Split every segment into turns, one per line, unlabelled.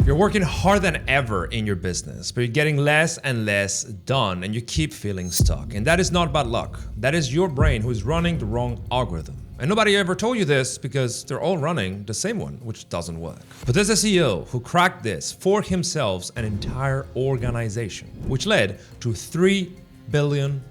You're working harder than ever in your business, but you're getting less and less done and you keep feeling stuck. And that is not bad luck. That is your brain who is running the wrong algorithm. And nobody ever told you this because they're all running the same one, which doesn't work. But there's a CEO who cracked this for himself an entire organization, which led to $3 billion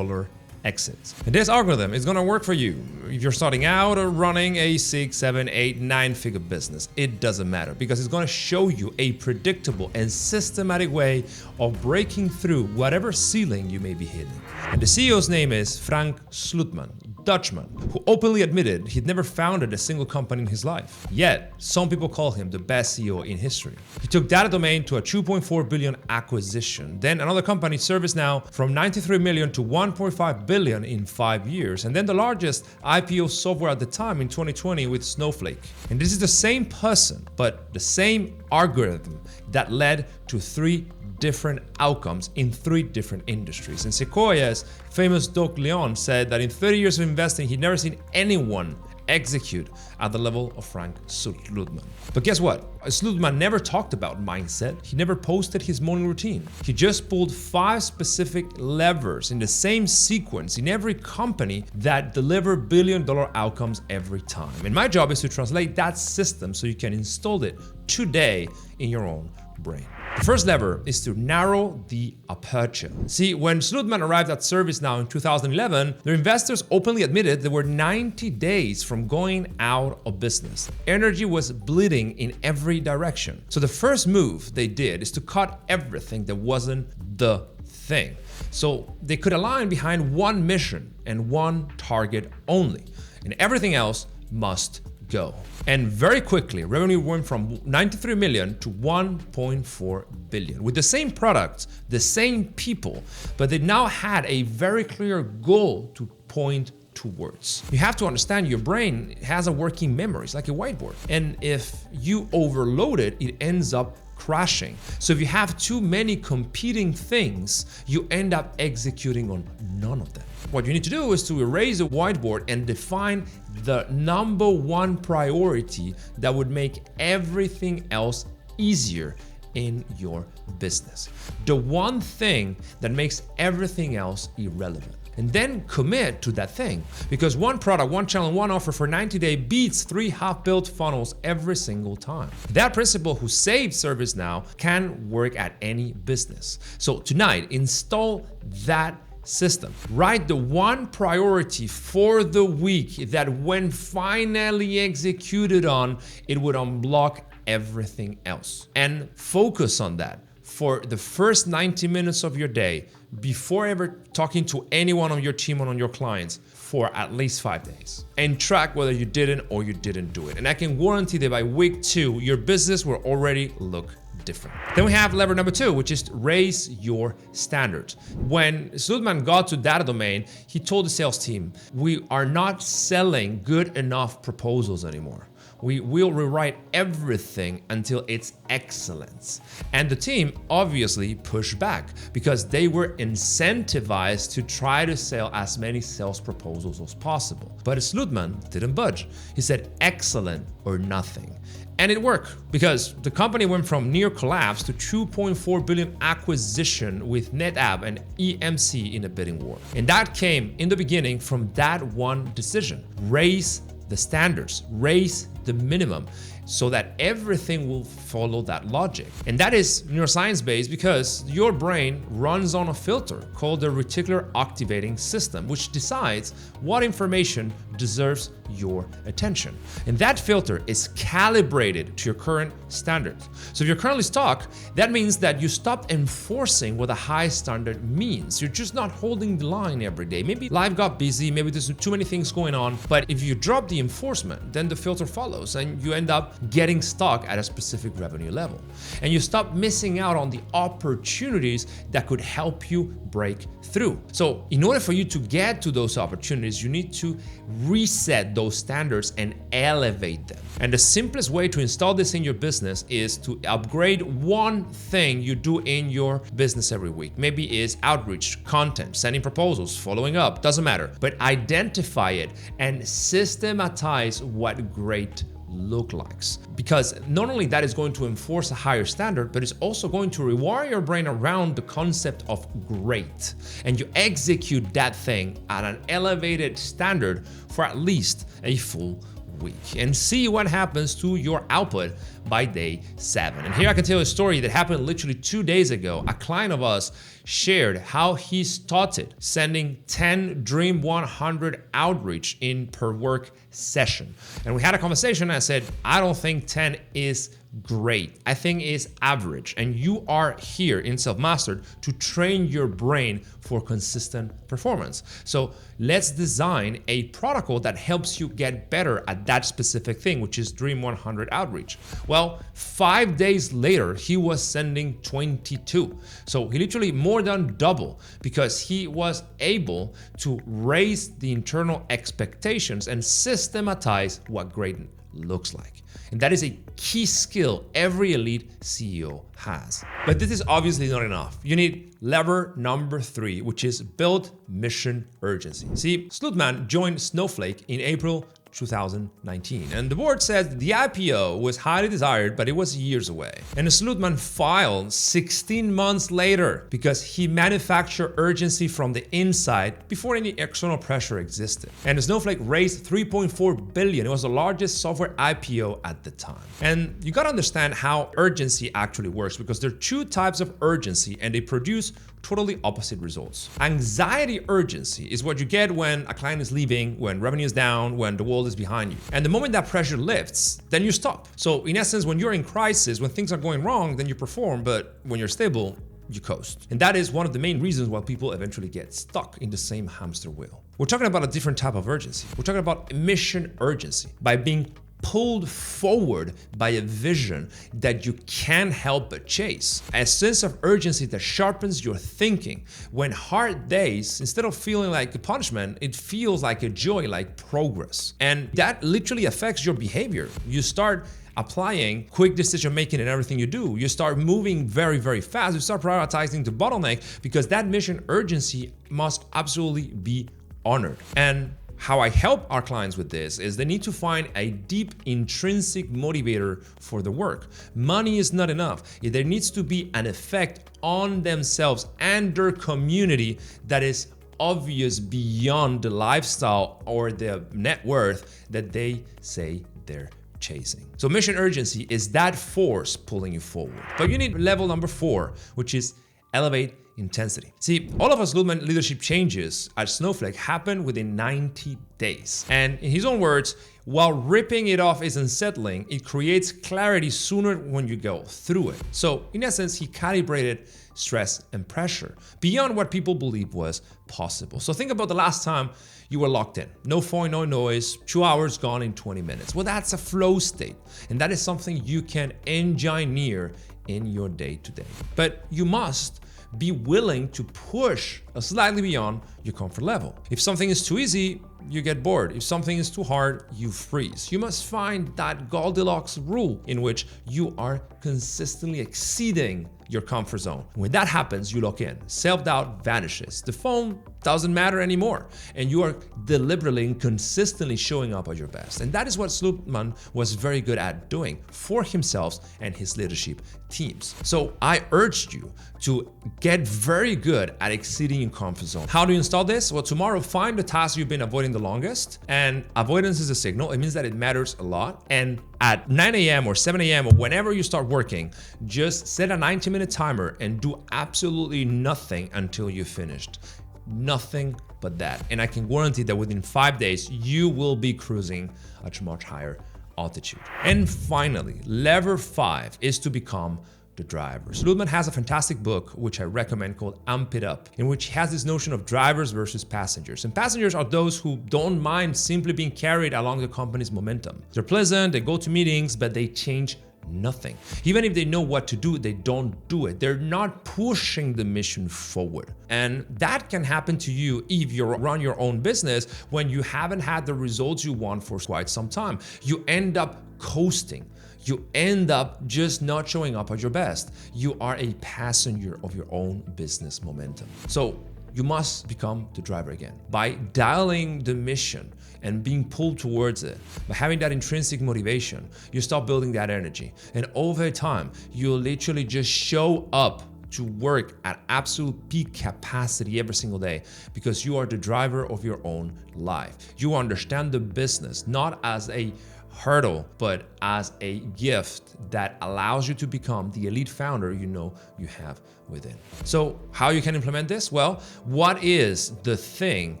exits. And this algorithm is gonna work for you. If you're starting out or running a 6, 7, 8, 9-figure business, it doesn't matter because it's gonna show you a predictable and systematic way of breaking through whatever ceiling you may be hitting. And the CEO's name is Frank Slootman, Dutchman, who openly admitted he'd never founded a single company in his life. Yet, some people call him the best CEO in history. He took Data Domain to a $2.4 billion acquisition, then another company, ServiceNow, from $93 million to $1.5 billion in 5 years, and then the largest IPO software at the time in 2020 with Snowflake. And this is the same person, but the same algorithm that led to 3 different outcomes in 3 different industries. And Sequoia's famous Doc Leon said that in 30 years of investing, he'd never seen anyone execute at the level of Frank Slootman. But guess what? Slootman never talked about mindset. He never posted his morning routine. He just pulled 5 specific levers in the same sequence in every company that deliver billion-dollar outcomes every time. And my job is to translate that system so you can install it today in your own brain. The first lever is to narrow the aperture. See, when Slootman arrived at ServiceNow in 2011, their investors openly admitted they were 90 days from going out of business. Energy was bleeding in every direction. So the first move they did is to cut everything that wasn't the thing. So they could align behind one mission and one target only, and everything else must go. And very quickly, revenue went from 93 million to 1.4 billion with the same products, the same people, but they now had a very clear goal to point towards. You have to understand your brain has a working memory. It's like a whiteboard. And if you overload it, it ends up crashing. So if you have too many competing things, you end up executing on none of them. What you need to do is to erase the whiteboard and define the number one priority that would make everything else easier in your business. The one thing that makes everything else irrelevant. And then commit to that thing, because one product, one channel, one offer for 90 days beats 3 half-built funnels every single time. That principle who saved ServiceNow can work at any business. So tonight, install that system. Write the one priority for the week that when finally executed on, it would unblock everything else. And focus on that for the first 90 minutes of your day before ever talking to anyone on your team or on your clients for at least 5 days. And track whether you didn't or you didn't do it. And I can guarantee that by week 2, your business will already look different. Then we have lever number 2, which is to raise your standards. When Slootman got to Data Domain, he told the sales team, we are not selling good enough proposals anymore. We will rewrite everything until it's excellence. And the team obviously pushed back because they were incentivized to try to sell as many sales proposals as possible. But Slootman didn't budge. He said excellent or nothing. And it worked because the company went from near collapse to 2.4 billion acquisition with NetApp and EMC in a bidding war. And that came in the beginning from that one decision. Raise the standards, raise the minimum so that everything will follow that logic. And that is neuroscience based because your brain runs on a filter called the reticular activating system, which decides what information deserves your attention. And that filter is calibrated to your current standards. So if you're currently stuck, that means that you stop enforcing what a high standard means. You're just not holding the line every day. Maybe life got busy, maybe there's too many things going on, but if you drop the enforcement, then the filter follows and you end up getting stuck at a specific revenue level. And you stop missing out on the opportunities that could help you break through. So in order for you to get to those opportunities, you need to reset those standards and elevate them. And the simplest way to install this in your business is to upgrade one thing you do in your business every week. Maybe it's outreach, content, sending proposals, following up, doesn't matter. But identify it and systematize what great look like. Because not only that is going to enforce a higher standard, but it's also going to rewire your brain around the concept of great. And you execute that thing at an elevated standard for at least a full week and see what happens to your output by day 7. And here I can tell you a story that happened literally 2 days ago. A client of us shared how he started sending 10 Dream 100 outreach in per work session. And we had a conversation and I said, I don't think 10 is great. I think it's average. And you are here in Selfmastered to train your brain for consistent performance. So let's design a protocol that helps you get better at that specific thing, which is Dream 100 outreach. Well, 5 days later, he was sending 22. So he literally more than double because he was able to raise the internal expectations and systematize what great looks like. And that is a key skill every elite CEO has. But this is obviously not enough. You need lever number 3, which is build mission urgency. See, Slutman joined Snowflake in April 2019. And the board said the IPO was highly desired, but it was years away. And Slutman filed 16 months later because he manufactured urgency from the inside before any external pressure existed. And Snowflake raised $3.4 billion. It was the largest software IPO at the time. And you gotta understand how urgency actually works because there are 2 types of urgency and they produce totally opposite results. Anxiety urgency is what you get when a client is leaving, when revenue is down, when the world is behind you. And the moment that pressure lifts, then you stop. So in essence, when you're in crisis, when things are going wrong, then you perform, but when you're stable, you coast. And that is one of the main reasons why people eventually get stuck in the same hamster wheel. We're talking about a different type of urgency. We're talking about mission urgency by being pulled forward by a vision that you can't help but chase. A sense of urgency that sharpens your thinking. When hard days, instead of feeling like a punishment, it feels like a joy, like progress. And that literally affects your behavior. You start applying quick decision making in everything you do. You start moving very, very fast. You start prioritizing the bottleneck because that mission urgency must absolutely be honored. And how I help our clients with this is they need to find a deep intrinsic motivator for the work. Money is not enough. There needs to be an effect on themselves and their community that is obvious beyond the lifestyle or the net worth that they say they're chasing. So mission urgency is that force pulling you forward. But you need level number 4, which is elevate intensity. See, all of us Slutman leadership changes at Snowflake happen within 90 days. And in his own words, while ripping it off is unsettling, it creates clarity sooner when you go through it. So in essence, he calibrated stress and pressure beyond what people believed was possible. So think about the last time you were locked in. No phone, no noise, 2 hours gone in 20 minutes. Well, that's a flow state. And that is something you can engineer in your day-to-day. But you must be willing to push slightly beyond your comfort level. If something is too easy, you get bored. If something is too hard, you freeze. You must find that Goldilocks rule in which you are consistently exceeding your comfort zone. When that happens, you lock in. Self-doubt vanishes. The phone doesn't matter anymore. And you are deliberately and consistently showing up at your best. And that is what Slutman was very good at doing for himself and his leadership teams. So I urged you to get very good at exceeding your comfort zone. How do you install this? Well, tomorrow, find the task you've been avoiding the longest. And avoidance is a signal. It means that it matters a lot. And at 9 a.m. or 7 a.m. or whenever you start working, just set a 90-minute timer and do absolutely nothing until you've finished. Nothing but that. And I can guarantee that within 5 days, you will be cruising at a much higher altitude. And finally, lever 5 is to become the driver. Slutman has a fantastic book, which I recommend, called Amp It Up, in which he has this notion of drivers versus passengers. And passengers are those who don't mind simply being carried along the company's momentum. They're pleasant, they go to meetings, but they change nothing. Even if they know what to do, they don't do it. They're not pushing the mission forward. And that can happen to you if you run your own business when you haven't had the results you want for quite some time. You end up coasting. You end up just not showing up at your best. You are a passenger of your own business momentum. So you must become the driver again. By dialing the mission and being pulled towards it, by having that intrinsic motivation, you start building that energy. And over time, you'll literally just show up to work at absolute peak capacity every single day because you are the driver of your own life. You understand the business not as a hurdle, but as a gift that allows you to become the elite founder you know you have within. So how you can implement this? Well, what is the thing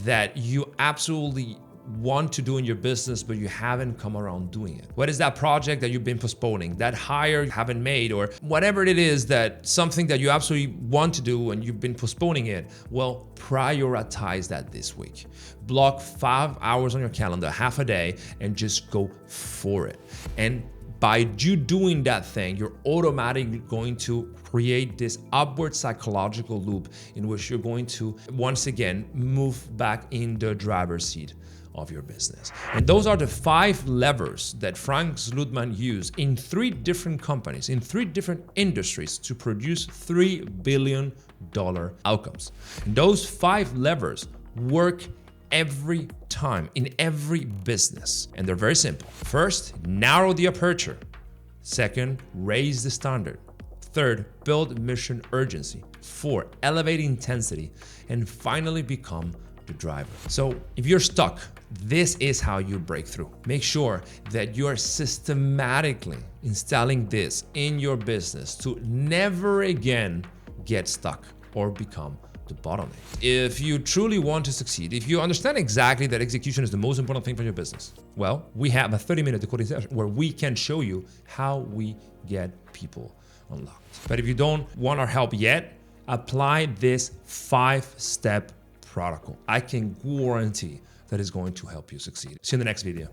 that you absolutely want to do in your business, but you haven't come around doing it? What is that project that you've been postponing, that hire you haven't made, or whatever it is, that something that you absolutely want to do and you've been postponing it? Well, prioritize that this week. Block 5 hours on your calendar, half a day, and just go for it. And by you doing that thing, you're automatically going to create this upward psychological loop in which you're going to, once again, move back in the driver's seat of your business. And those are the 5 levers that Frank Slootman used in 3 different companies, in 3 different industries to produce $3 billion outcomes. And those 5 levers work every time in every business. And they're very simple. First, narrow the aperture. Second, raise the standard. Third, build mission urgency. 4, elevate intensity. And finally, become the driver. So if you're stuck, this is how you break through. Make sure that you are systematically installing this in your business to never again get stuck or become the bottleneck. If you truly want to succeed, if you understand exactly that execution is the most important thing for your business, well, we have a 30-minute decoding session where we can show you how we get people unlocked. But if you don't want our help yet, apply this 5-step protocol. I can guarantee that is going to help you succeed. See you in the next video.